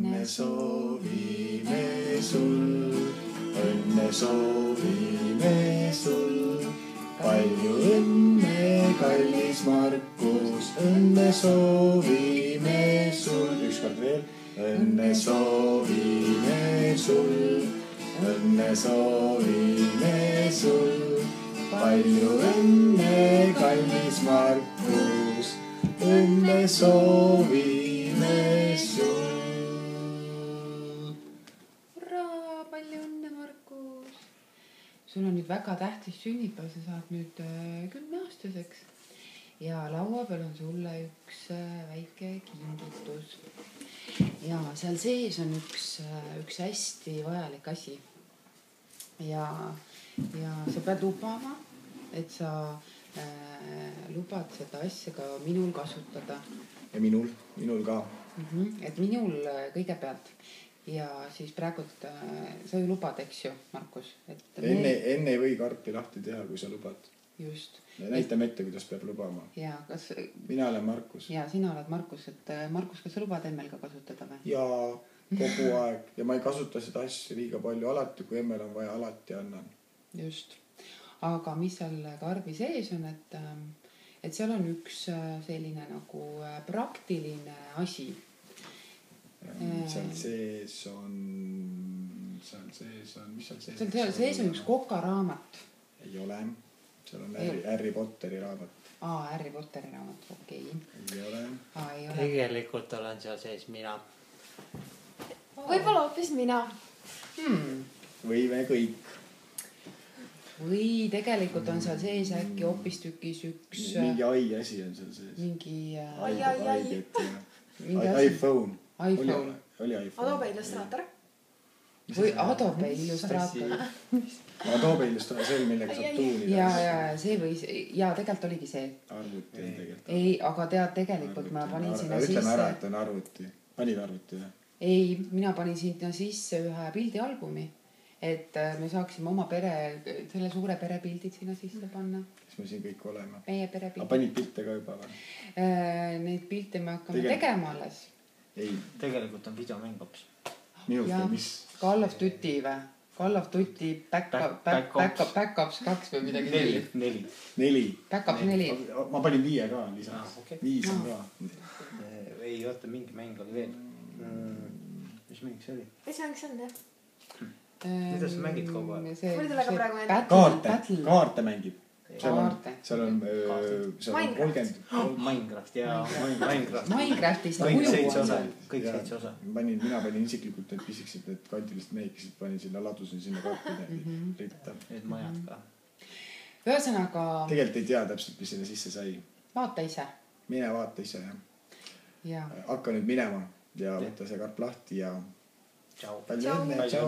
õnne soovime sul, õnne soovime sul. Palju õnne, kallis Markus, õnne soovime sul. Ükskord veel. Õnne soovime sul, õnne soovime sul. Palju õnne, kallis Markus, õnne soovime sul. Hurraa, palju õnne, Markus. Sul on nüüd väga tähtis sünnipäev, sa saad nüüd 10-aastaseks. Ja laua peal on sulle üks väike kingitus. Ja seal sees on üks hästi vajalik asi. Ja sa pead lubama, et sa lubad seda asja ka minul kasutada. Ja minul ka. Et minul kõigepealt. Ja siis praegult sa ju lubad, eks ju, Markus? Enne ei või karpi lahti teha, kui sa lubad. Just. Ja näitame ette, kuidas peab lubama. Ja, kas... Mina olen Markus. Ja sina oled Markus. Et Markus, kas sa lubad Emmel ka kasutada või? Ja kogu aeg. Ja ma ei kasuta seda asja liiga palju. Alati, kui Emmel on vaja, alati annan. Just. Aga mis seal karbi sees on, et seal on üks selline nagu praktiline asi. Seal sees on... Mis seal sees on? Seal sees on üks kokaraamat. Ei ole. Seal on Harry Potteri raamat. Harry Potteri raamat, okei. Ei ole. Tegelikult olen seal sees mina. Võib-olla hoopis mina. Või me kõik. Või tegelikult on seal sees äkki hoopis tükis üks... Mingi ai asi on seal sees. Mingi... iPhone. Oli iPhone. Adobe Illustrator. Või Adobe Illustrator. Adobe Illustrator, see millega saab tuunida. Ja see või... Ja tegelikult oligi see. Arvuti on tegelikult. Ei, aga tead, tegelikult ma panin sinna sisse... Ütleme ära, et on arvuti. Panid arvuti, jah? Ei, mina panin sinna sisse ühe pildialbumi. Et me saaksime oma pere, selle suure pere pildid sinna sisse panna. Kes me siin kõik oleme. Meie pere pildid. Aga panid pilte ka juba või? Neid pilte me hakkame tegema alles. Ei. Tegelikult on videomäng hoopis. Minult ja mis? Call of Duty või? Call of Duty Backups 2 või midagi. 4. Backups 4. Ma panin 5 ka lisaks. 5 on ka. Ei, oota, mingi mäng oli veel. Mis mäng see oli? Mis mäng see on, jah? Mida sa mängid kogu aeg? Kaarte mängib. Seal on Minecraft ja Minecraftis kõik 7 osa. Mina panin isiklikult need pisikesed, need kantilised mehikisid, panin sinna, ladusin sinna kaartide ritta. Need majad ka. Ühesõnaga... Tegelikult ei tea täpselt, mis sinna sisse sai. Vaata ise. Mine vaata ise, jah. Hakka nüüd minema ja võtta see karp lahti ja... Tšau. Palju õnne. Tšau.